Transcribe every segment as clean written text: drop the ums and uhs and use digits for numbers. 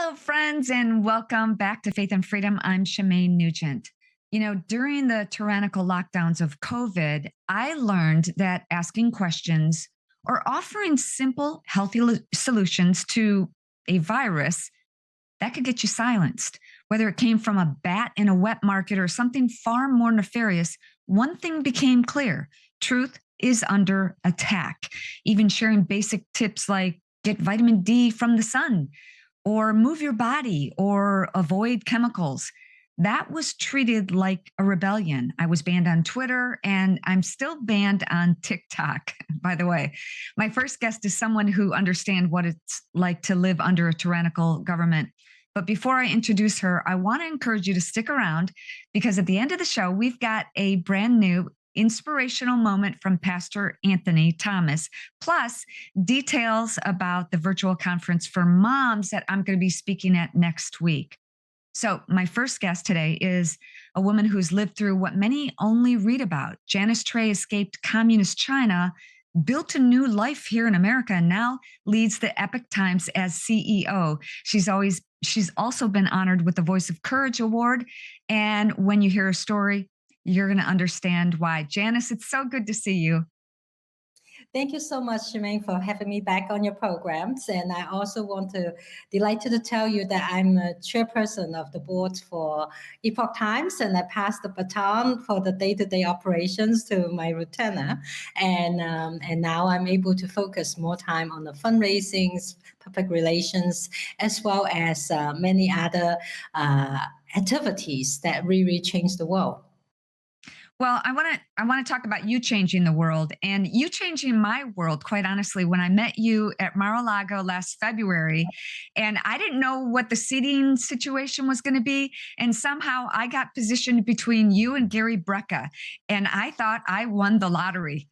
Hello, friends, and welcome back to Faith and Freedom. I'm Shemane Nugent. During the tyrannical lockdowns of COVID, I learned that asking questions or offering simple, healthy solutions to a virus that could get you silenced. Whether it came from a bat in a wet market or something far more nefarious, one thing became clear: truth is under attack. Even sharing basic tips like get vitamin D from the sun or move your body or avoid chemicals. That was treated like a rebellion. I was banned on Twitter and I'm still banned on TikTok, by the way. My first guest is someone who understands what it's like to live under a tyrannical government. But before I introduce her, I want to encourage you to stick around because at the end of the show, we've got a brand new inspirational moment from Pastor Anthony Thomas, plus details about the virtual conference for moms that I'm going to be speaking at next week. So, my first guest today is a woman who's lived through what many only read about. Janice Trey escaped communist China, built a new life here in America, and now leads the Epoch Times as CEO. She's also been honored with the Voice of Courage Award. And when you hear her story, you're going to understand why. Janice, it's so good to see you. Thank you so much, Shemane, for having me back on your programs. And I also delighted to tell you that I'm a chairperson of the board for Epoch Times, and I pass the baton for the day-to-day operations to my lieutenant. And now I'm able to focus more time on the fundraising, public relations, as well as many other activities that really change the world. Well, I want to talk about you changing the world and you changing my world, quite honestly, when I met you at Mar-a-Lago last February. And I didn't know what the seating situation was going to be. And somehow I got positioned between you and Gary Brecka. And I thought I won the lottery.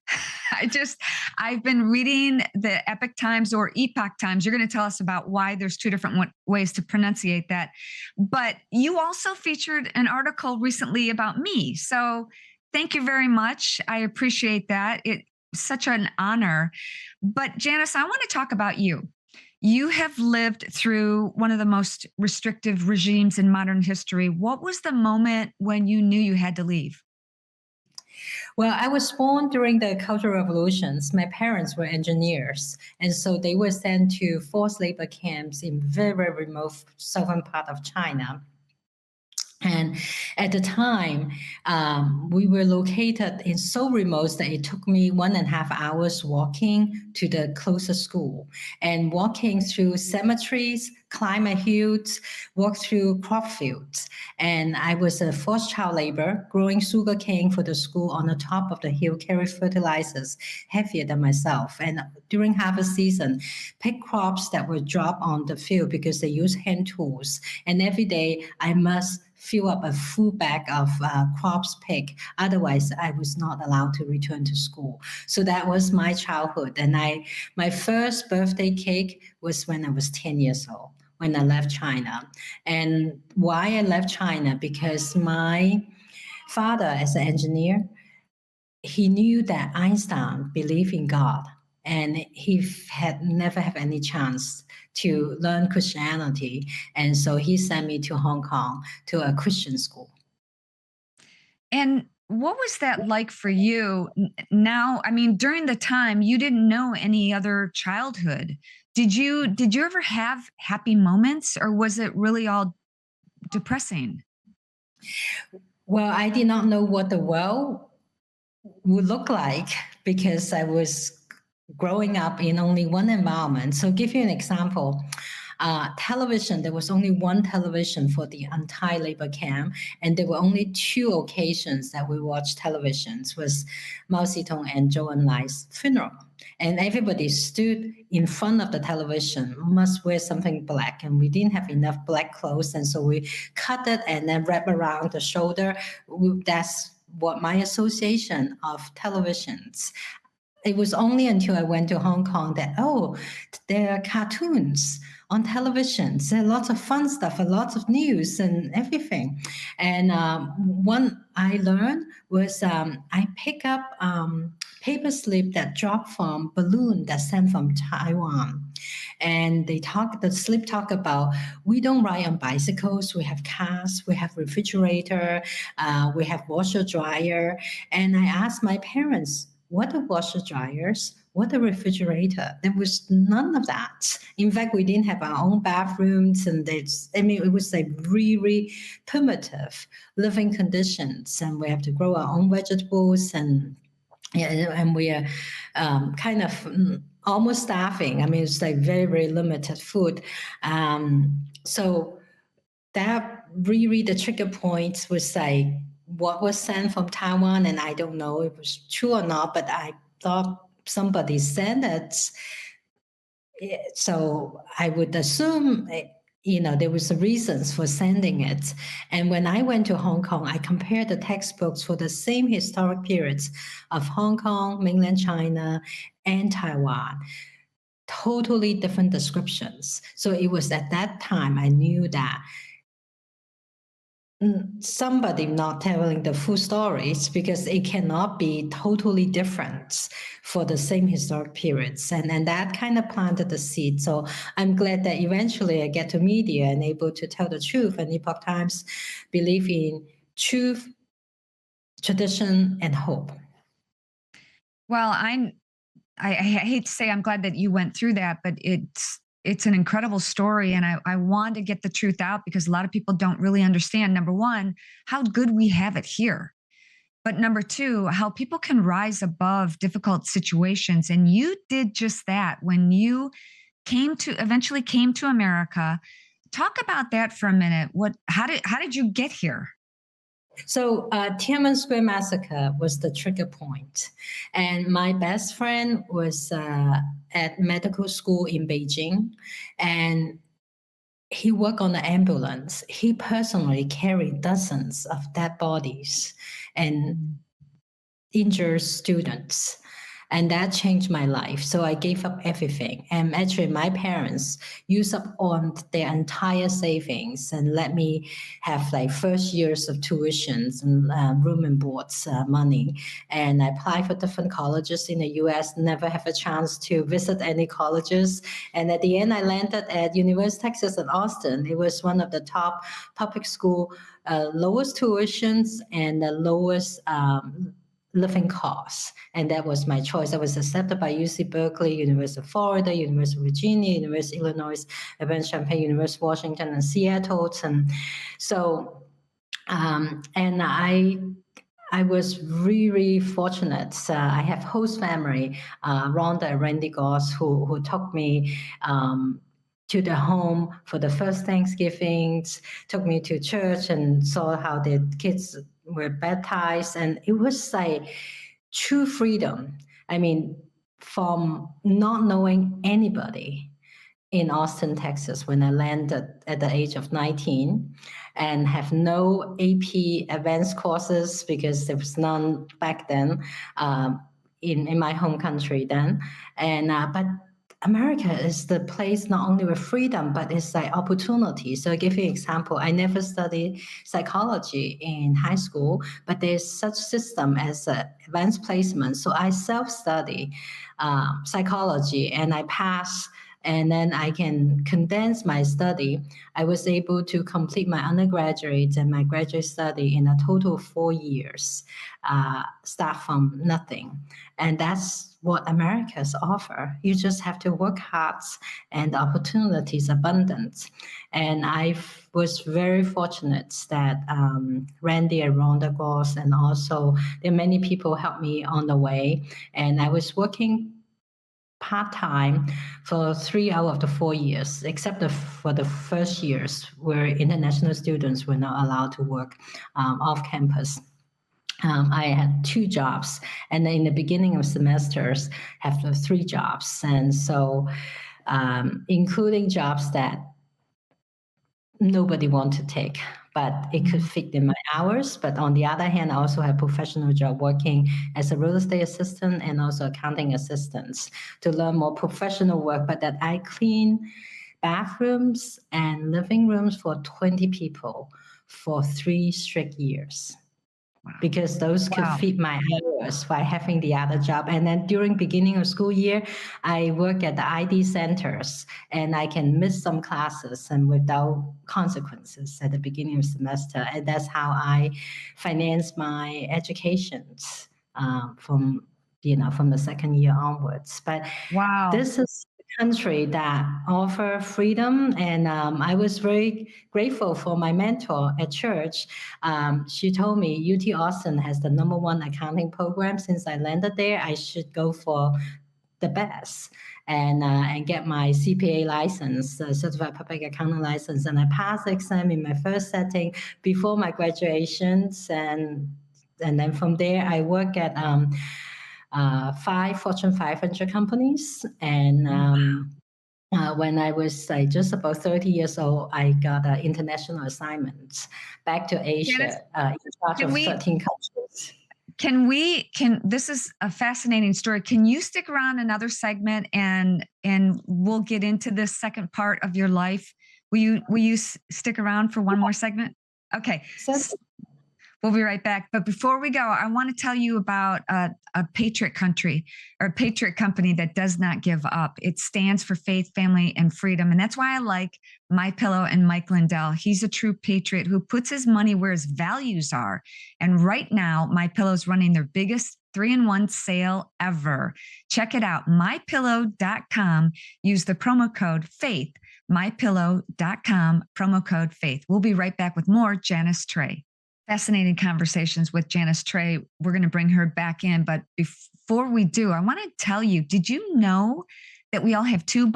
I've been reading the Epoch Times or Epoch Times. You're going to tell us about why there's two different ways to pronunciate that. But you also featured an article recently about me. So thank you very much. I appreciate that. It's such an honor. But Janice, I want to talk about you. You have lived through one of the most restrictive regimes in modern history. What was the moment when you knew you had to leave? Well, I was born during the Cultural Revolutions. My parents were engineers, and so they were sent to forced labor camps in very remote southern part of China. And at the time, we were located in so remote that it took me 1.5 hours walking to the closest school and walking through cemeteries, climb a hills, walk through crop fields. And I was a forced child labor, growing sugarcane for the school on the top of the hill, carry fertilizers heavier than myself. And during harvest season, pick crops that were dropped on the field because they use hand tools. And every day I must fill up a full bag of crops picked. Otherwise, I was not allowed to return to school. So that was my childhood. And my first birthday cake was when I was 10 years old, when I left China. And why I left China? Because my father, as an engineer, he knew that Einstein believed in God, and he had never had any chance to learn Christianity. And so he sent me to Hong Kong to a Christian school. And what was that like for you now? I mean, during the time you didn't know any other childhood. Did you ever have happy moments or was it really all depressing? Well, I did not know what the world would look like because I was growing up in only one environment. So, give you an example. Television, there was only one television for the entire labor camp, and there were only two occasions that we watched televisions, was Mao Zedong and Zhou Enlai's funeral. And everybody stood in front of the television, must wear something black, and we didn't have enough black clothes, and so we cut it and then wrap around the shoulder. That's what my association of televisions. It was only until I went to Hong Kong that, oh, there are cartoons on television. There are lots of fun stuff, a lot of news and everything. And one I learned was I pick up paper slip that dropped from balloon that sent from Taiwan. And the slip talk about, we don't ride on bicycles, we have cars, we have refrigerator, we have washer dryer. And I asked my parents, what are washer dryers? What a refrigerator. There was none of that. In fact, we didn't have our own bathrooms, and it was like really primitive living conditions. And we have to grow our own vegetables, and we are kind of almost starving. I mean, it's like very, very limited food. So that really the trigger point was like what was sent from Taiwan, and I don't know if it was true or not, but I thought somebody sent it. So I would assume, there was reasons for sending it. And when I went to Hong Kong, I compared the textbooks for the same historic periods of Hong Kong, mainland China, and Taiwan. Totally different descriptions. So it was at that time I knew that somebody not telling the full stories, because it cannot be totally different for the same historic periods. And that kind of planted the seed. So I'm glad that eventually I get to media and able to tell the truth. And Epoch Times believe in truth, tradition, and hope. Well, I hate to say I'm glad that you went through that, but it's an incredible story. And I want to get the truth out because a lot of people don't really understand, number one, how good we have it here. But number two, how people can rise above difficult situations. And you did just that when you eventually came to America. Talk about that for a minute. How did you get here? So Tiananmen Square massacre was the trigger point, and my best friend was at medical school in Beijing, and he worked on the ambulance. He personally carried dozens of dead bodies and injured students. And that changed my life. So I gave up everything. And actually, my parents used up on their entire savings and let me have like first years of tuitions and room and boards money. And I applied for different colleges in the US, never have a chance to visit any colleges. And at the end, I landed at University of Texas at Austin. It was one of the top public school, lowest tuitions and the lowest living costs. And that was my choice. I was accepted by UC Berkeley, University of Florida, University of Virginia, University of Illinois, Champaign, University of Washington, and Seattle. And so, and I was really fortunate. I have host family, Rhonda and Randy Goss, who took me to the home for the first Thanksgivings, took me to church and saw how the kids were baptized. And it was like true freedom. I mean, from not knowing anybody in Austin, Texas, when I landed at the age of 19 and have no AP advanced courses because there was none back then in my home country then. And but America is the place not only with freedom, but it's like opportunity. So I give you an example. I never studied psychology in high school, but there's such system as advanced placement. So I self-study psychology and I pass, and then I can condense my study. I was able to complete my undergraduate and my graduate study in a total of 4 years, start from nothing. And that's what Americans offer. You just have to work hard and the opportunities abundant. And I was very fortunate that Randy and Rhonda Goss and also there are many people helped me on the way. And I was working part-time for 3 out of the 4 years, except for the first years where international students were not allowed to work off campus. I had 2 jobs, and in the beginning of semesters, have 3 jobs, and so including jobs that nobody want to take, but it could fit in my hours. But on the other hand, I also have professional job working as a real estate assistant and also accounting assistants to learn more professional work. But that I clean bathrooms and living rooms for 20 people for 3 straight years. Wow. Because those could fit my focus while having the other job. And then during beginning of school year, I work at the ID centers, and I can miss some classes and without consequences at the beginning of semester. And that's how I finance my educations from the second year onwards. But Wow. this is a country that offer freedom, and I was very grateful for my mentor at church. She told me UT Austin has the #1 accounting program. Since I landed there, I should go for the best and get my CPA license, Certified Public Accounting license. And I passed the exam in my first setting before my graduations, and then from there I work at 5 Fortune 500 companies. And when I was just about 30 years old, I got an international assignment back to Janice, Asia, in charge can of we 13 countries. this is a fascinating story. Can you stick around another segment and we'll get into this second part of your life? Will you stick around for one more segment? Okay. So We'll be right back. But before we go, I want to tell you about a patriot country or a patriot company that does not give up. It stands for faith, family, and freedom. And that's why I like My Pillow and Mike Lindell. He's a true patriot who puts his money where his values are. And right now, My Pillow's running their biggest 3-in-1 sale ever. Check it out, mypillow.com. Use the promo code FAITH, mypillow.com, promo code FAITH. We'll be right back with more Janice Trey. Fascinating conversations with Janice Trey. We're going to bring her back in. But before we do, I want to tell you, did you know that we all have two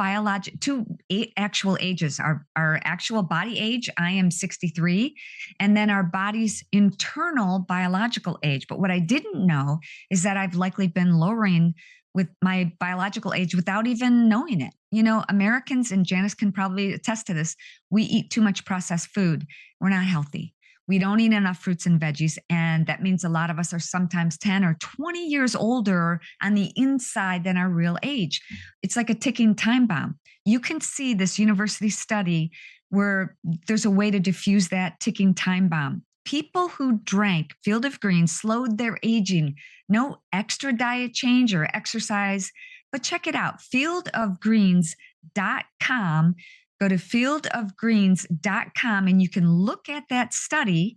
actual ages? Our actual body age, I am 63, and then our body's internal biological age. But what I didn't know is that I've likely been lowering with my biological age without even knowing it. You know, Americans, and Janice can probably attest to this, we eat too much processed food. We're not healthy. We don't eat enough fruits and veggies. And that means a lot of us are sometimes 10 or 20 years older on the inside than our real age. It's like a ticking time bomb. You can see this university study where there's a way to diffuse that ticking time bomb. People who drank Field of Greens slowed their aging. No extra diet change or exercise. But check it out, fieldofgreens.com. Go to fieldofgreens.com and you can look at that study,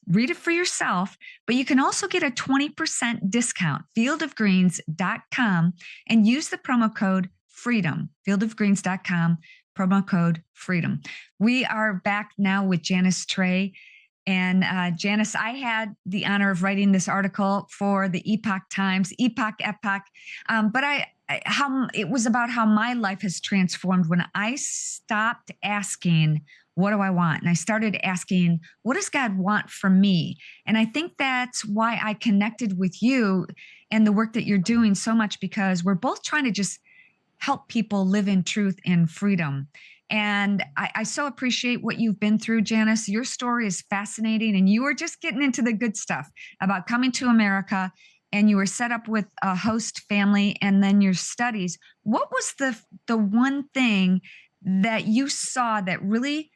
read it for yourself, but you can also get a 20% discount, fieldofgreens.com, and use the promo code FREEDOM, fieldofgreens.com, promo code FREEDOM. We are back now with Janice Trey. And Janice, I had the honor of writing this article for the Epoch Times, Epoch. But it was about how my life has transformed when I stopped asking, what do I want? And I started asking, what does God want from me? And I think that's why I connected with you and the work that you're doing so much, because we're both trying to just help people live in truth and freedom. And I so appreciate what you've been through, Janice. Your story is fascinating. And you were just getting into the good stuff about coming to America, and you were set up with a host family and then your studies. What was the one thing that you saw that really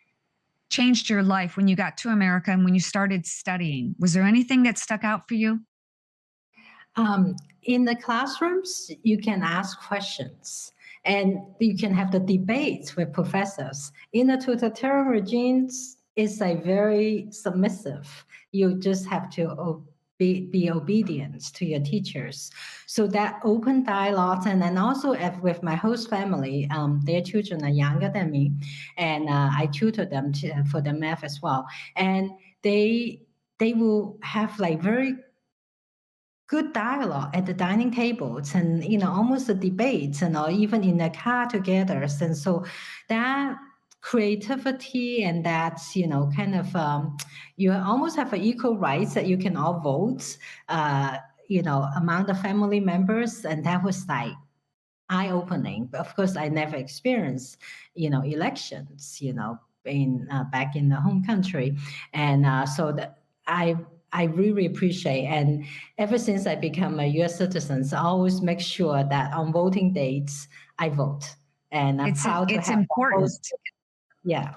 changed your life when you got to America and when you started studying? Was there anything that stuck out for you? In the classrooms, you can ask questions and you can have the debates with professors. In the totalitarian regimes, it's like very submissive. You just have to be obedient to your teachers. So that open dialogue, and then also with my host family, their children are younger than me, and I tutor them for the math as well. And they will have like very good dialogue at the dining tables, and almost the debates, and or even in the car together. And so that creativity and that's kind of you almost have an equal rights that you can all vote among the family members, and that was like eye-opening. But of course I never experienced elections in back in the home country. And so that I really appreciate. And ever since I become a U.S. citizen, I always make sure that on voting dates, I vote. And I'm proud to it's have important. Yeah.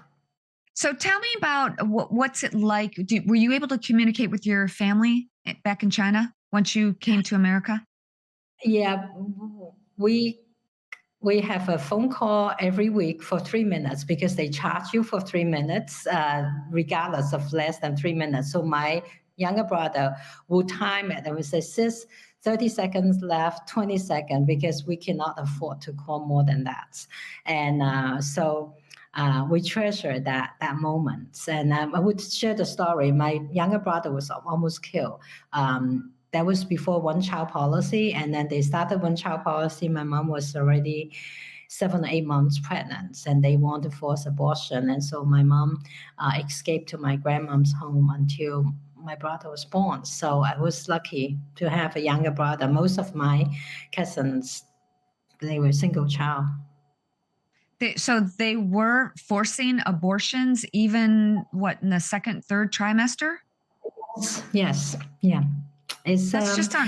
So tell me about what's it like? Were you able to communicate with your family back in China? once you came to America? Yeah, we we have a phone call every week for 3 minutes because they charge you for 3 minutes, regardless of less than 3 minutes. So my younger brother will time it and we say, sis, 30 seconds left, 20 seconds, because we cannot afford to call more than that. And we treasure that moment. And I would share the story. My younger brother was almost killed. That was before one child policy, and then they started one child policy. My mom was already 7 or 8 months pregnant, and they want to force abortion. And so my mom escaped to my grandmom's home until my brother was born. So I was lucky to have a younger brother. Most of my cousins, they were single child. So they were forcing abortions even what in the second, third trimester? Yes, yeah. It's That's just on.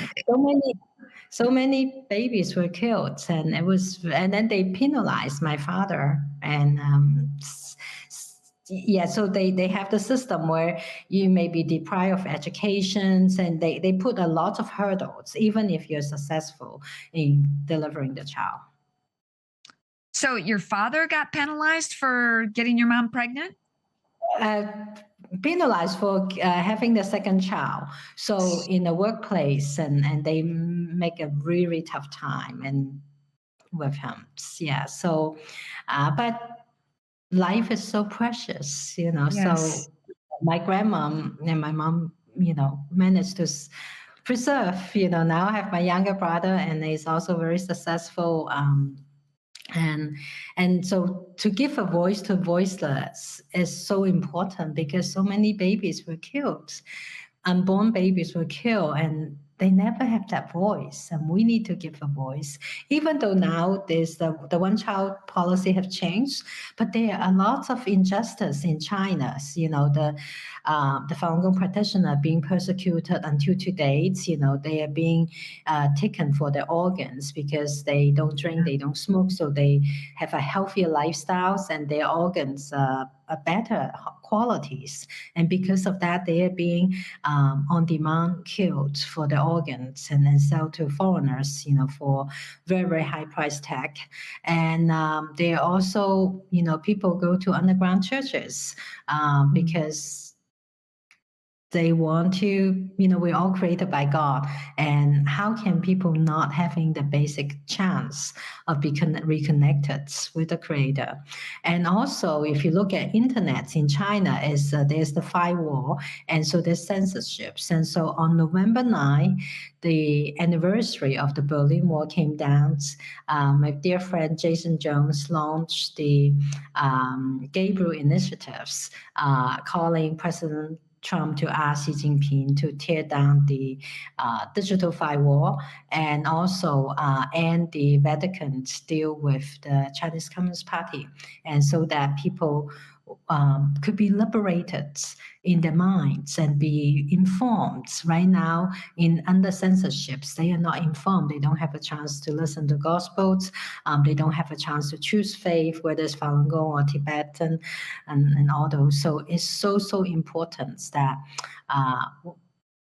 so many babies were killed, and and then they penalized my father, and yeah, so they have the system where you may be deprived of educations, and they put a lot of hurdles, even if you're successful in delivering the child. So your father got penalized for getting your mom pregnant? uh, Penalized for having the second child. So in the workplace, and they make a really tough time and with him. Yeah. So, but life is so precious, you know. Yes. So my grandmom and my mom, you know, managed to preserve. You know, now I have my younger brother, and he's also very successful. And so to give a voice to voiceless is so important because so many babies were killed, unborn babies were killed, and they never have that voice, and we need to give a voice. Even though now there's the one child policy have changed, but there are lots of injustice in China. You know, the Falun Gong practitioner being persecuted until to date. You know, they are being taken for their organs because they don't drink, they don't smoke, so they have a healthier lifestyles, and their organs are better qualities. And because of that, they are being on demand killed for their organs and then sell to foreigners, you know, for very, very high price tag. And they are also, you know, people go to underground churches because they want to, you know, we're all created by God, and how can people not having the basic chance of being reconnected with the creator? And also, if you look at internet in China, is there's the firewall, and so there's censorships. And so on November 9, the anniversary of the Berlin Wall came down. My dear friend Jason Jones launched the Gabriel initiatives, calling President Trump to ask Xi Jinping to tear down the digital firewall and also end the Vatican's deal with the Chinese Communist Party, and so that people could be liberated in their minds and be informed. Right now, in under censorships, they are not informed. They don't have a chance to listen to gospels. They don't have a chance to choose faith, whether it's Falun Gong or Tibetan, and all those. So it's so important that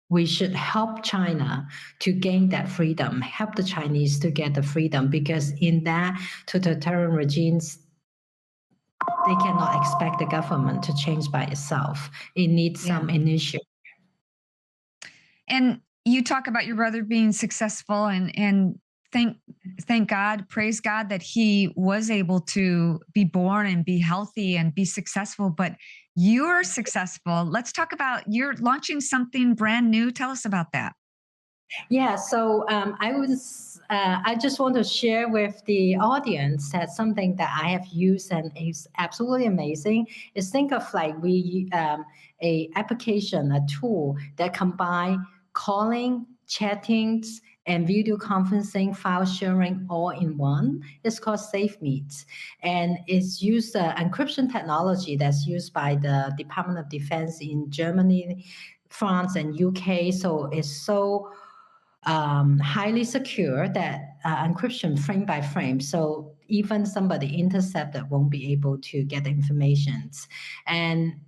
we should help China to gain that freedom, help the Chinese to get the freedom, because in that totalitarian regimes, they cannot expect the government to change by itself. It needs some initiative. And you talk about your brother being successful, and thank God, praise God that he was able to be born and be healthy and be successful. But you're successful. Let's talk about you're launching something brand new. Tell us about that. Yeah, so I just want to share with the audience that something that I have used and is absolutely amazing is think of like a application, a tool that combine calling, chatting, and video conferencing, file sharing all in one. It's called SafeMeet, and it's used encryption technology that's used by the Department of Defense in Germany, France, and UK. So it's so highly secure that encryption frame by frame. So even somebody intercepted won't be able to get the information. And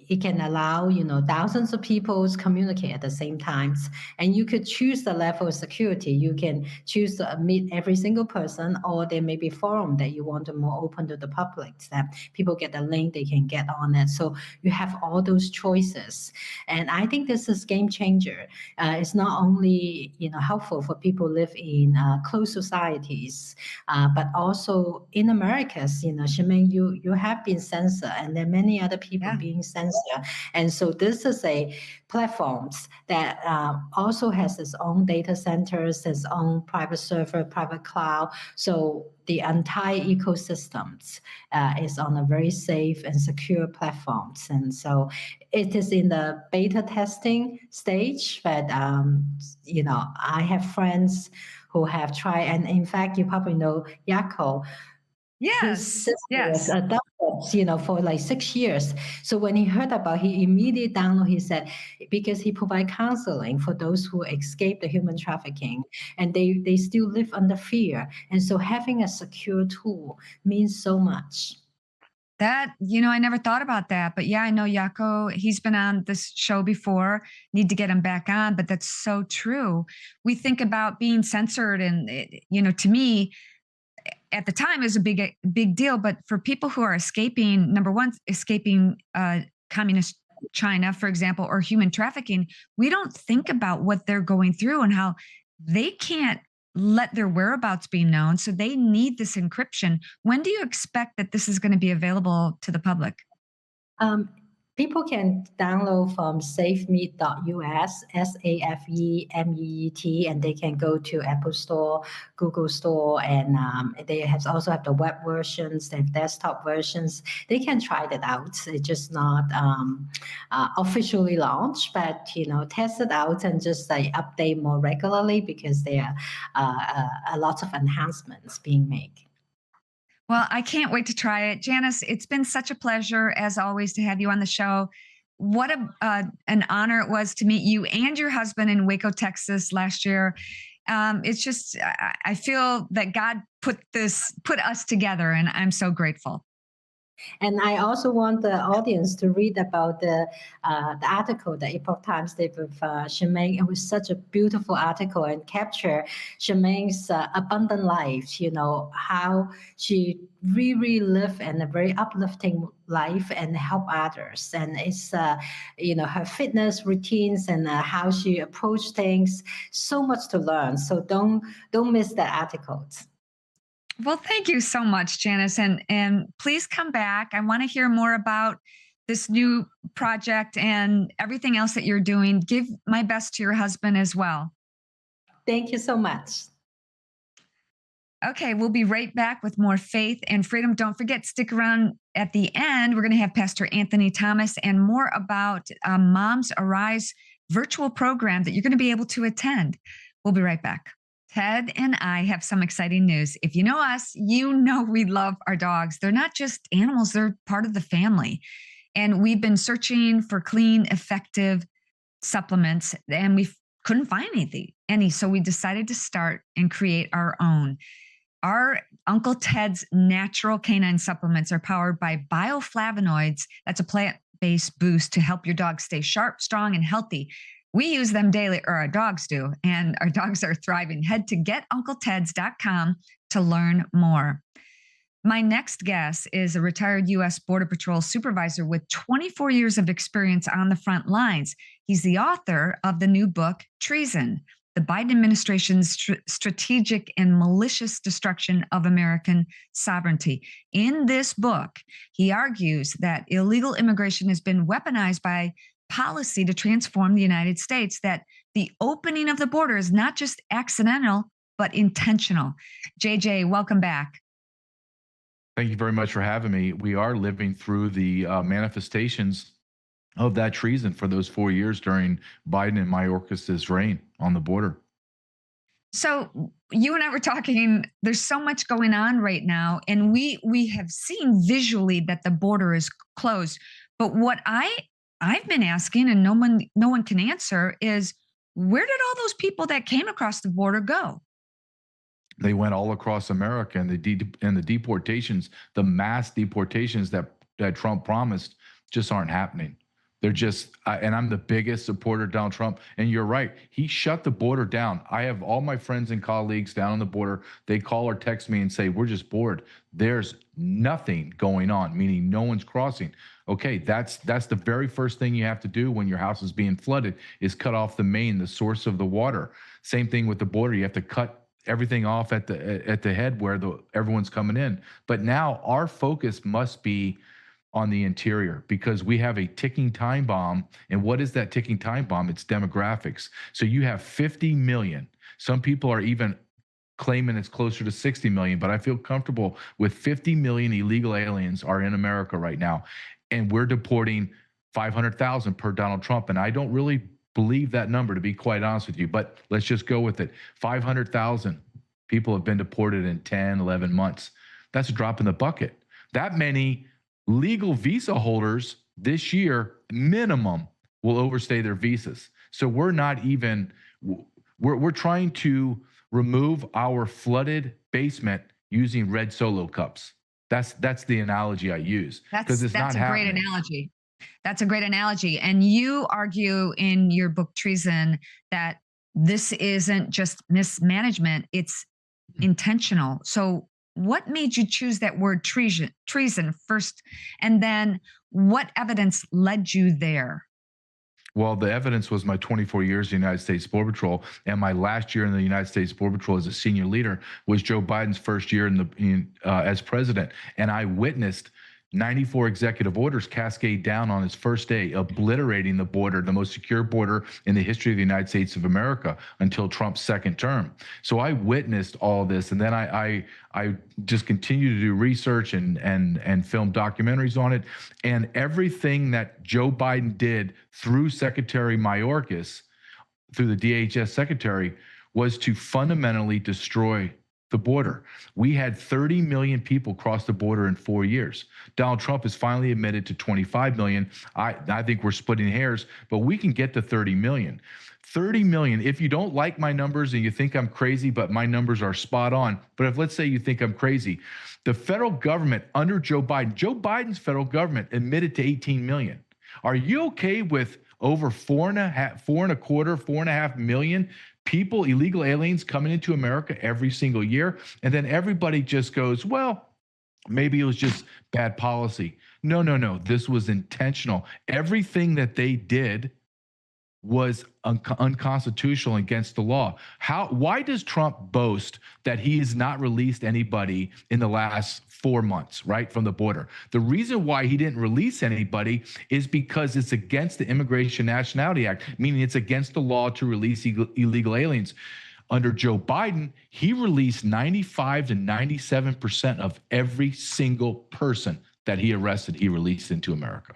it can allow thousands of people to communicate at the same times, and you could choose the level of security. You can choose to admit every single person, or there may be forum that you want to more open to the public, that people get the link, they can get on it. So you have all those choices, and I think this is game changer. It's not only helpful for people who live in closed societies, but also in Americas. Shemane, you have been censored, and there are many other people Yeah. being censored, and so this is a platforms that also has its own data centers, its own private server, private cloud. So the entire ecosystems is on a very safe and secure platforms, and so it is in the beta testing stage. But I have friends who have tried, and in fact, you probably know Yako. His Yes. sister was Yes. adopted, for like 6 years. So when he heard about, he immediately downloaded. He said, because he provide counseling for those who escape the human trafficking, and they still live under fear. And so having a secure tool means so much. I never thought about that. But yeah, I know Yako. He's been on this show before. Need to get him back on, but that's so true. We think about being censored, and, to me, at the time, it was a big deal. But for people who are escaping, number one, escaping communist China, for example, or human trafficking, we don't think about what they're going through and how they can't let their whereabouts be known. So they need this encryption. When do you expect that this is going to be available to the public? Um, People can download from safemeet.us, SAFEMEET, and they can go to Apple Store, Google Store, and they also have the web versions, they have desktop versions. They can try that out. It's just not officially launched, but test it out and just update more regularly, because there are a lot of enhancements being made. Well, I can't wait to try it. Janice, it's been such a pleasure, as always, to have you on the show. What an honor it was to meet you and your husband in Waco, Texas last year. It's just, I feel that God put us together, and I'm so grateful. And I also want the audience to read about the article that Epoch Times did with Shemane. It was such a beautiful article and capture Shemane's abundant life. How she really lived in a very uplifting life and help others. And it's her fitness routines and how she approached things. So much to learn. So don't miss that article. Well, thank you so much, Janice, and please come back. I want to hear more about this new project and everything else that you're doing. Give my best to your husband as well. Thank you so much. Okay, we'll be right back with more faith and freedom. Don't forget, stick around at the end. We're going to have Pastor Anthony Thomas and more about Moms Arise virtual program that you're going to be able to attend. We'll be right back. Ted and I have some exciting news. If you know us, you know we love our dogs. They're not just animals, they're part of the family. And we've been searching for clean, effective supplements, and we couldn't find any. So we decided to start and create our own. Our Uncle Ted's natural canine supplements are powered by bioflavonoids. That's a plant-based boost to help your dog stay sharp, strong, and healthy. We use them daily, or our dogs do, and our dogs are thriving. Head to getuncleteds.com to learn more. My next guest is a retired U.S. Border Patrol supervisor with 24 years of experience on the front lines. He's the author of the new book, Treason: The Biden Administration's Strategic and Malicious Destruction of American Sovereignty. In this book, he argues that illegal immigration has been weaponized by policy to transform the United States, that the opening of the border is not just accidental, but intentional. JJ, welcome back. Thank you very much for having me. We are living through the manifestations of that treason for those 4 years during Biden and Mayorkas's reign on the border. So you and I were talking, there's so much going on right now, and we have seen visually that the border is closed. But what I've been asking, and no one can answer, is where did all those people that came across the border go? They went all across America, and the deportations, the mass deportations that Trump promised, just aren't happening. They're just, and I'm the biggest supporter of Donald Trump. And you're right. He shut the border down. I have all my friends and colleagues down on the border. They call or text me and say, we're just bored. There's nothing going on, meaning no one's crossing. Okay, that's the very first thing you have to do when your house is being flooded is cut off the main, the source of the water. Same thing with the border. You have to cut everything off at the head where everyone's coming in. But now our focus must be on the interior because we have a ticking time bomb. And what is that ticking time bomb? It's demographics. So you have 50 million. Some people are even claiming it's closer to 60 million, but I feel comfortable with 50 million illegal aliens are in America right now. And we're deporting 500,000 per Donald Trump. And I don't really believe that number, to be quite honest with you, but let's just go with it. 500,000 people have been deported in 10, 11 months. That's a drop in the bucket. That many legal visa holders this year minimum will overstay their visas. So we're not even, we're trying to remove our flooded basement using red Solo cups. That's the analogy I use because it's not happening. Great analogy. That's a great analogy. And you argue in your book Treason that this isn't just mismanagement, it's intentional. So what made you choose that word treason first? And then what evidence led you there? Well, the evidence was my 24 years in the United States Border Patrol, and my last year in the United States Border Patrol as a senior leader was Joe Biden's first year as president, and I witnessed 94 executive orders cascade down on his first day, obliterating the border, the most secure border in the history of the United States of America until Trump's second term. So I witnessed all this, and then I just continue to do research and film documentaries on it. And everything that Joe Biden did through Secretary Mayorkas, through the DHS secretary, was to fundamentally destroy the border. We had 30 million people cross the border in 4 years. Donald Trump has finally admitted to 25 million. I think we're splitting hairs, but we can get to 30 million. 30 million. If you don't like my numbers and you think I'm crazy, but my numbers are spot on. But if let's say you think I'm crazy, the federal government under Joe Biden's federal government admitted to 18 million. Are you okay with over 4.25 million people, illegal aliens coming into America every single year? And then everybody just goes, well, maybe it was just bad policy. No. This was intentional. Everything that they did was unconstitutional against the law. Why does Trump boast that he has not released anybody in the last 4 months, right, from the border? The reason why he didn't release anybody is because it's against the Immigration Nationality Act, meaning it's against the law to release illegal aliens. Under Joe Biden, he released 95 to 97% of every single person that he arrested, he released into America.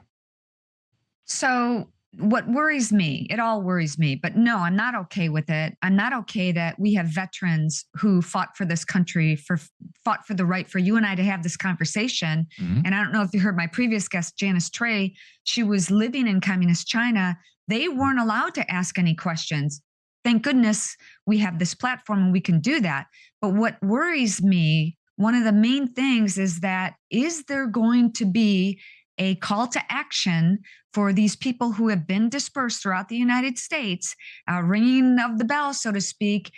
So what worries me, it all worries me, but no, I'm not okay with it. I'm not okay that we have veterans who fought for this country, fought for the right for you and I to have this conversation. Mm-hmm. And I don't know if you heard my previous guest, Janice Trey, she was living in communist China. They weren't allowed to ask any questions. Thank goodness we have this platform and we can do that. But what worries me, one of the main things is that, is there going to be a call to action for these people who have been dispersed throughout the United States, ringing of the bell, so to speak?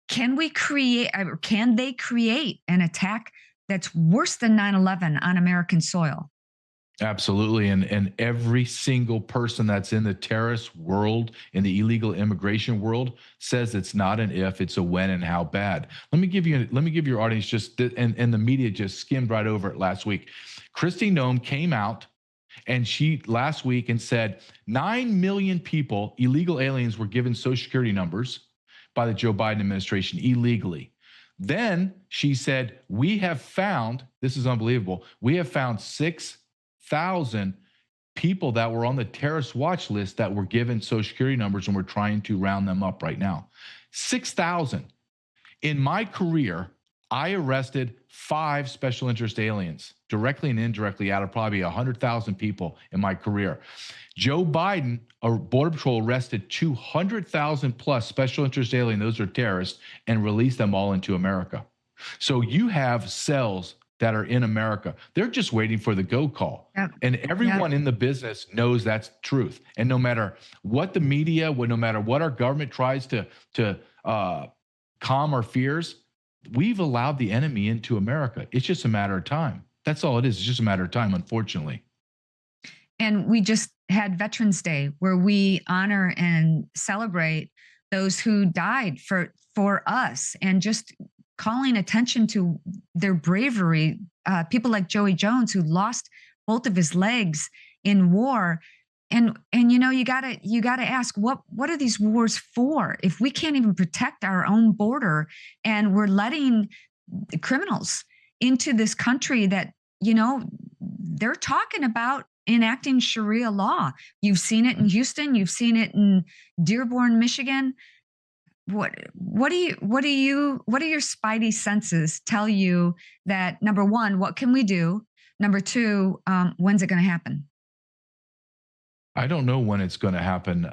Can they create an attack that's worse than 9/11 on American soil? Absolutely. And every single person that's in the terrorist world, in the illegal immigration world, says it's not an if, it's a when and how bad. Let me give your audience just, and the media just skimmed right over it last week. Kristi Noem came out and she last week and said 9 million people, illegal aliens, were given Social Security numbers by the Joe Biden administration illegally. Then she said, we have found, this is unbelievable, we have found 6,000 people that were on the terrorist watch list that were given Social Security numbers, and we're trying to round them up right now. 6,000. In my career, I arrested 5 special interest aliens, directly and indirectly, out of probably 100,000 people in my career. Joe Biden, Border Patrol, arrested 200,000 plus special interest aliens, those are terrorists, and released them all into America. So you have cells that are in America. They're just waiting for the go call. Yep. And everyone in the business knows that's truth. And no matter what the media, no matter what our government tries to calm our fears, we've allowed the enemy into America. It's just a matter of time. That's all it is. It's just a matter of time, unfortunately. And we just had Veterans Day, where we honor and celebrate those who died for us, and just calling attention to their bravery. People like Joey Jones, who lost both of his legs in war. And you gotta ask, what are these wars for? If we can't even protect our own border, and we're letting criminals into this country that, they're talking about enacting Sharia law. You've seen it in Houston. You've seen it in Dearborn, Michigan. What do your spidey senses tell you that, number one, what can we do? Number two, when's it going to happen? I don't know when it's going to happen.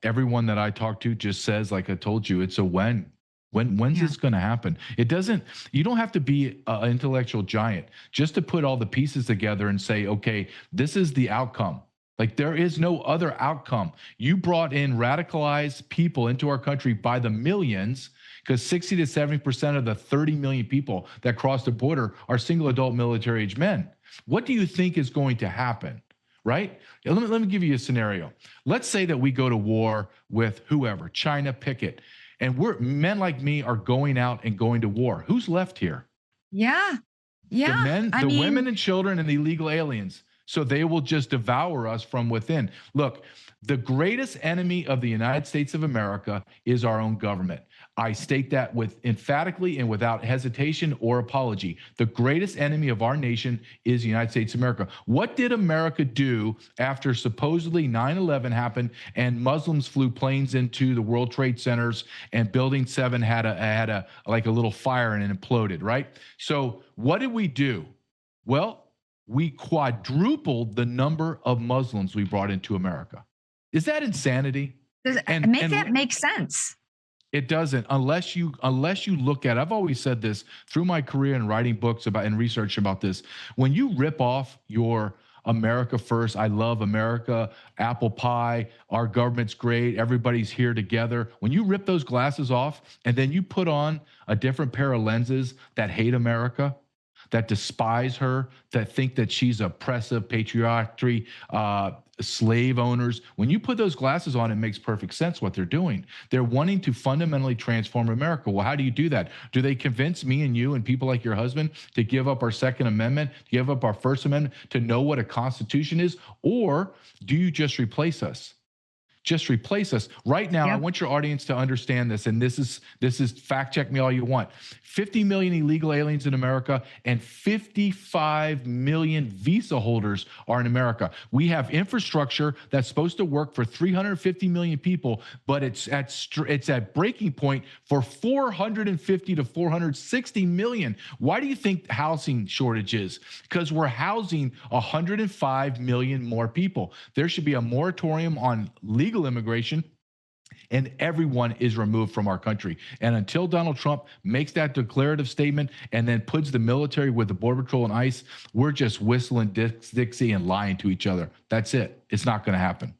Everyone that I talk to just says, like I told you, it's a when. When's this going to happen? It doesn't. You don't have to be an intellectual giant just to put all the pieces together and say, okay, this is the outcome. Like, there is no other outcome. You brought in radicalized people into our country by the millions, because 60 to 70% of the 30 million people that cross the border are single adult military age men. What do you think is going to happen? Right? Let me give you a scenario. Let's say that we go to war with whoever, China, pick it. And men like me are going out and going to war. Who's left here? Yeah. The men, women and children, and the illegal aliens. So they will just devour us from within. Look, the greatest enemy of the United States of America is our own government. I state that with emphatically and without hesitation or apology. The greatest enemy of our nation is the United States of America. What did America do after supposedly 9/11 happened and Muslims flew planes into the World Trade Centers and Building 7 had a little fire and it imploded, right? So what did we do? Well, we quadrupled the number of Muslims we brought into America. Is that insanity? Does that make sense? It doesn't, unless you look at. I've always said this through my career in writing books about and research about this. When you rip off your America first, I love America, apple pie, our government's great, everybody's here together. When you rip those glasses off and then you put on a different pair of lenses that hate America, that despise her, that think that she's oppressive, patriarchy, slave owners. When you put those glasses on, it makes perfect sense what they're doing. They're wanting to fundamentally transform America. Well, how do you do that? Do they convince me and you and people like your husband to give up our Second Amendment, to give up our First Amendment, to know what a constitution is? Or do you just replace us? Just replace us. Right now, I want your audience to understand this, and this is fact check me all you want. 50 million illegal aliens in America and 55 million visa holders are in America. We have infrastructure that's supposed to work for 350 million people, but it's at breaking point for 450 to 460 million. Why do you think housing shortage is? Because we're housing 105 million more people. There should be a moratorium on legal immigration, and everyone is removed from our country. And until Donald Trump makes that declarative statement and then puts the military with the Border Patrol and ICE, we're just whistling Dixie and lying to each other. That's it. It's not going to happen.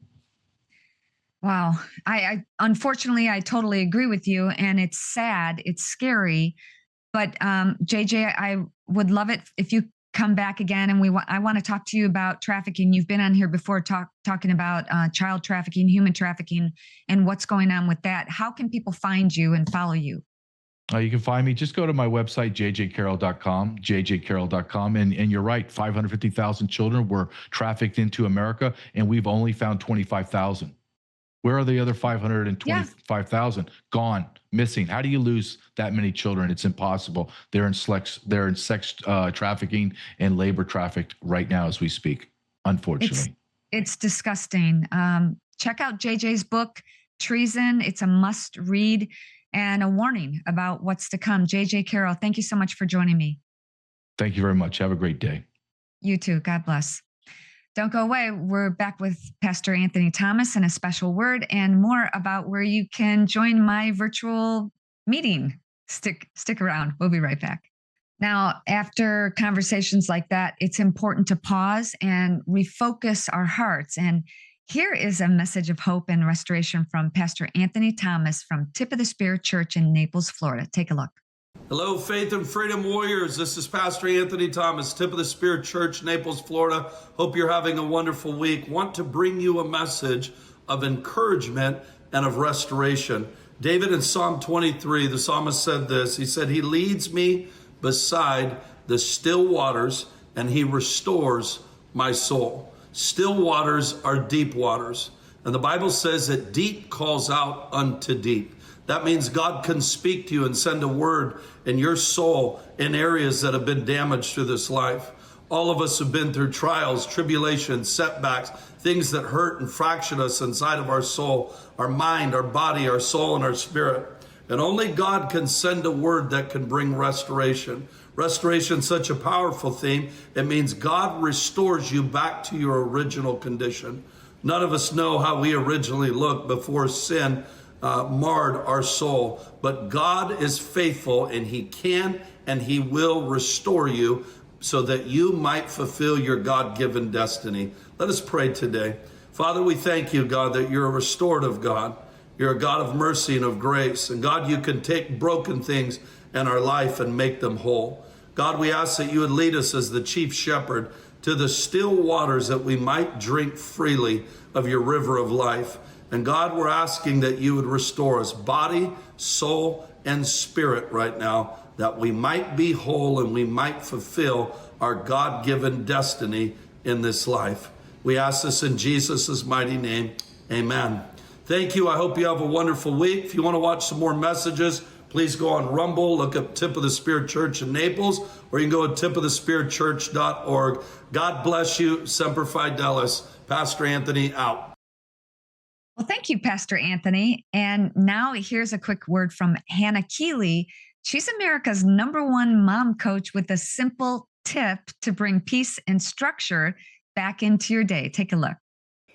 Wow. I unfortunately, I totally agree with you. And it's sad. It's scary. But JJ, I would love it if you come back again, and I want to talk to you about trafficking. You've been on here before talking about child trafficking, human trafficking, and what's going on with that. How can people find you and follow you? You can find me. Just go to my website, jjcarrell.com, jjcarrell.com. And you're right, 550,000 children were trafficked into America, and we've only found 25,000. Where are the other 525,000? Gone, missing. How do you lose that many children? It's impossible. They're in sex trafficking and labor trafficked right now as we speak, unfortunately. It's disgusting. Check out JJ's book, Treason. It's a must read and a warning about what's to come. JJ Carrell, thank you so much for joining me. Thank you very much. Have a great day. You too. God bless. Don't go away. We're back with Pastor Anthony Thomas and a special word and more about where you can join my virtual meeting. Stick around. We'll be right back. Now, after conversations like that, it's important to pause and refocus our hearts. And here is a message of hope and restoration from Pastor Anthony Thomas from Tip of the Spear Church in Naples, Florida. Take a look. Hello, Faith and Freedom Warriors. This is Pastor Anthony Thomas, Tip of the Spear Church, Naples, Florida. Hope you're having a wonderful week. Want to bring you a message of encouragement and of restoration. David in Psalm 23, the psalmist said this. He said, "He leads me beside the still waters, and he restores my soul." Still waters are deep waters. And the Bible says that deep calls out unto deep. That means God can speak to you and send a word in your soul in areas that have been damaged through this life. All of us have been through trials, tribulations, setbacks, things that hurt and fracture us inside of our soul, our mind, our body, our soul, and our spirit. And only God can send a word that can bring restoration. Restoration is such a powerful theme. It means God restores you back to your original condition. None of us know how we originally looked before sin marred our soul. But God is faithful, and he can and he will restore you so that you might fulfill your God-given destiny. Let us pray today. Father, we thank you, God, that you're a restorative God. You're a God of mercy and of grace. And God, you can take broken things in our life and make them whole. God, we ask that you would lead us as the chief shepherd to the still waters that we might drink freely of your river of life. And God, we're asking that you would restore us body, soul, and spirit right now, that we might be whole and we might fulfill our God-given destiny in this life. We ask this in Jesus' mighty name. Amen. Thank you. I hope you have a wonderful week. If you want to watch some more messages, please go on Rumble, look up Tip of the Spear Church in Naples, or you can go to tipofthespearchurch.org. God bless you. Semper Fidelis. Pastor Anthony out. Well, thank you, Pastor Anthony. And now here's a quick word from Hannah Keeley. She's America's #1 mom coach with a simple tip to bring peace and structure back into your day. Take a look.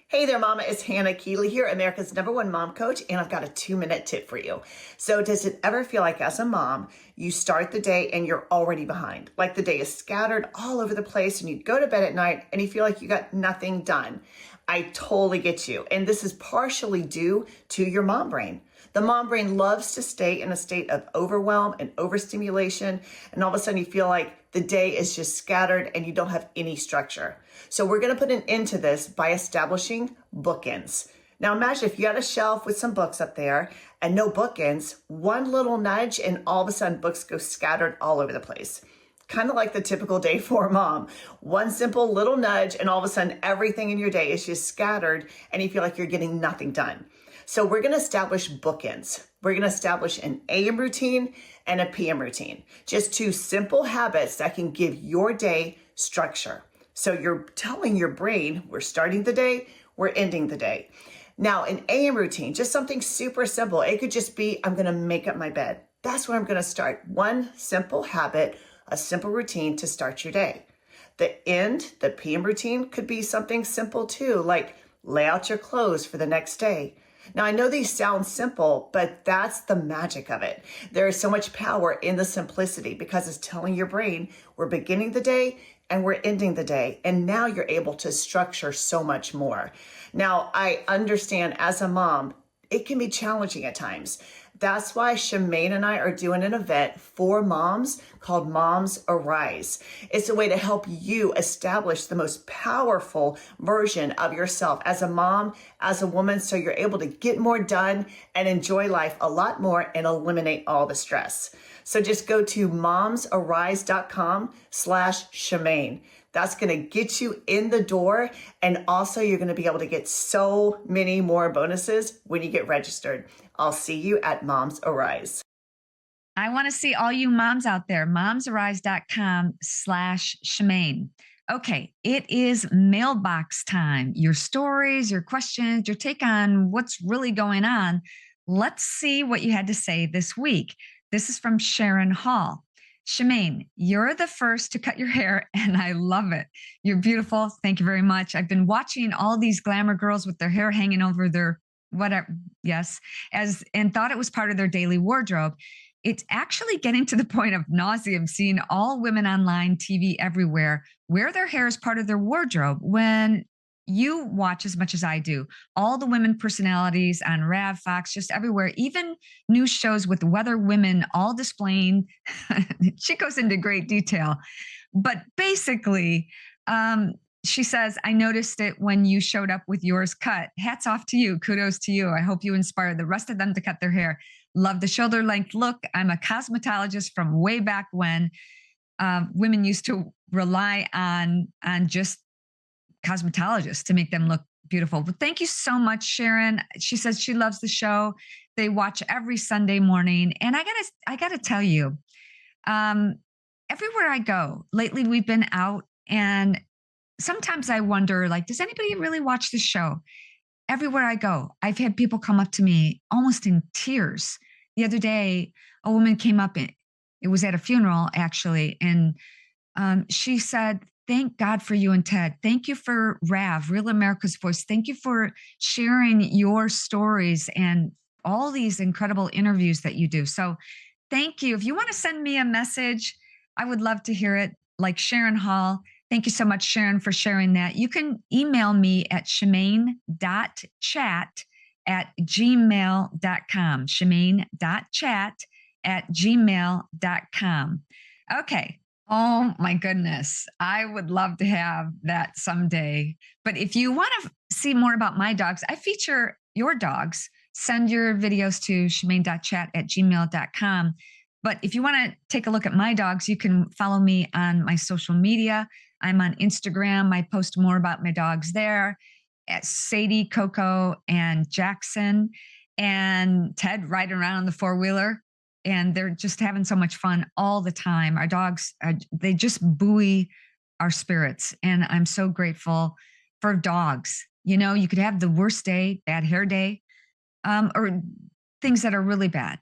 Hey there, Mama. It's Hannah Keeley here, America's #1 mom coach, and I've got a 2-minute tip for you. So does it ever feel like as a mom, you start the day and you're already behind? Like the day is scattered all over the place and you go to bed at night and you feel like you got nothing done. I totally get you. And this is partially due to your mom brain. The mom brain loves to stay in a state of overwhelm and overstimulation. And all of a sudden you feel like the day is just scattered and you don't have any structure. So we're going to put an end to this by establishing bookends. Now imagine if you had a shelf with some books up there and no bookends, one little nudge and all of a sudden books go scattered all over the place. Kind of like the typical day for a mom. One simple little nudge and all of a sudden everything in your day is just scattered and you feel like you're getting nothing done. So we're going to establish bookends. We're going to establish an AM routine and a PM routine. Just 2 simple habits that can give your day structure. So you're telling your brain, we're starting the day, we're ending the day. Now, an AM routine, just something super simple. It could just be, I'm going to make up my bed. That's where I'm going to start. One simple habit, a simple routine to start your day. The PM routine could be something simple too, like lay out your clothes for the next day. Now, I know these sound simple, but that's the magic of it. There is so much power in the simplicity because it's telling your brain we're beginning the day and we're ending the day. And now you're able to structure so much more. Now, I understand as a mom, it can be challenging at times. That's why Shemane and I are doing an event for moms called Moms Arise. It's a way to help you establish the most powerful version of yourself as a mom, as a woman, so you're able to get more done and enjoy life a lot more and eliminate all the stress. So just go to momsarise.com/Shemane. That's going to get you in the door. And also you're going to be able to get so many more bonuses when you get registered. I'll see you at Moms Arise. I want to see all you moms out there, momsarise.com/Shemane. Okay, it is mailbox time. Your stories, your questions, your take on what's really going on. Let's see what you had to say this week. This is from Sharon Hall. Shemane, you're the first to cut your hair, and I love it. You're beautiful. Thank you very much. I've been watching all these glamour girls with their hair hanging over their whatever, and thought it was part of their daily wardrobe. it's actually getting to the point of nausea of seeing all women online, TV everywhere, wear their hair as part of their wardrobe when you watch as much as I do. All the women personalities on Rav, Fox, just everywhere, even news shows with weather women all displaying. She goes into great detail. But basically, she says, I noticed it when you showed up with yours cut. Hats off to you. Kudos to you. I hope you inspire the rest of them to cut their hair. Love the shoulder length look. I'm a cosmetologist from way back when women used to rely on just cosmetologists to make them look beautiful. But thank you so much, Sharon. She says she loves the show. They watch every Sunday morning. And I gotta tell you, everywhere I go, lately we've been out, and sometimes I wonder, like, does anybody really watch this show? Everywhere I go, I've had people come up to me almost in tears. The other day, a woman came up, and it was at a funeral actually, and she said, thank God for you and Ted. Thank you for Rav, Real America's Voice. Thank you for sharing your stories and all these incredible interviews that you do. So thank you. If you want to send me a message, I would love to hear it. Like Sharon Hall. Thank you so much, Sharon, for sharing that. You can email me at shemane.chat@gmail.com. shemane.chat@gmail.com. Okay. Oh my goodness. I would love to have that someday. But if you want to see more about my dogs, I feature your dogs. Send your videos to shemane.chat@gmail.com. But if you want to take a look at my dogs, you can follow me on my social media. I'm on Instagram. I post more about my dogs there at Sadie, Coco, and Jackson, and Ted riding around on the four-wheeler. And they're just having so much fun all the time. Our dogs, they just buoy our spirits. And I'm so grateful for dogs. You know, you could have the worst day, bad hair day, or things that are really bad.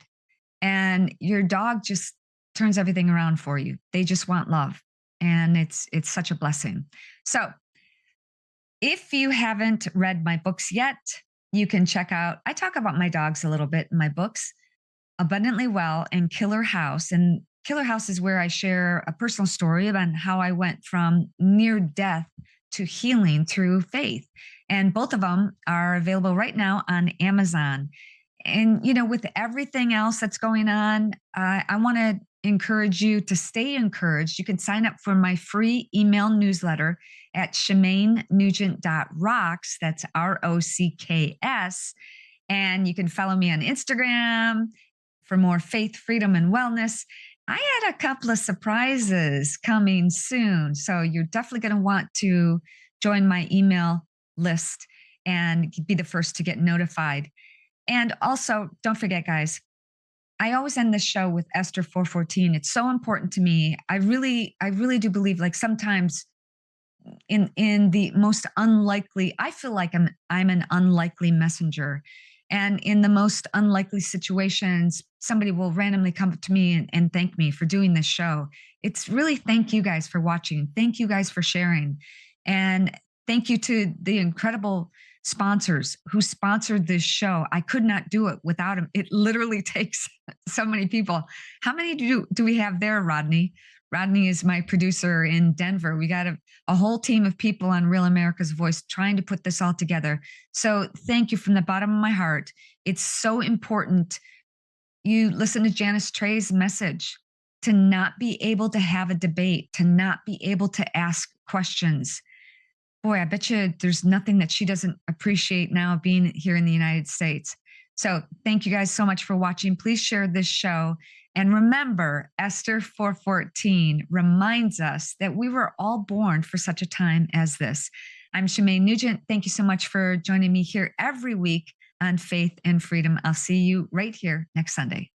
And your dog just turns everything around for you. They just want love. And it's such a blessing. So if you haven't read my books yet, you can check out, I talk about my dogs a little bit in my books, Abundantly Well and Killer House. And Killer House is where I share a personal story about how I went from near death to healing through faith. And both of them are available right now on Amazon. And, you know, with everything else that's going on, I want to encourage you to stay encouraged. You can sign up for my free email newsletter at shemanenugent.rocks. That's ROCKS. And you can follow me on Instagram for more faith, freedom, and wellness. I had a couple of surprises coming soon. So you're definitely going to want to join my email list and be the first to get notified. And also, don't forget, guys, I always end this show with Esther 4:14. It's so important to me. I really do believe, like, sometimes in the most unlikely, I feel like I'm an unlikely messenger. And in the most unlikely situations, somebody will randomly come up to me and thank me for doing this show. It's really thank you guys for watching. Thank you guys for sharing. And thank you to the incredible sponsors who sponsored this show. I could not do it without them. It literally takes so many people. How many do we have there, Rodney? Rodney is my producer in Denver. We got a whole team of people on Real America's Voice trying to put this all together. So thank you from the bottom of my heart. It's so important. You listen to Janice Trey's message, to not be able to have a debate, to not be able to ask questions. Boy, I bet you there's nothing that she doesn't appreciate now being here in the United States. So thank you guys so much for watching. Please share this show. And remember, Esther 4:14 reminds us that we were all born for such a time as this. I'm Shemane Nugent. Thank you so much for joining me here every week on Faith and Freedom. I'll see you right here next Sunday.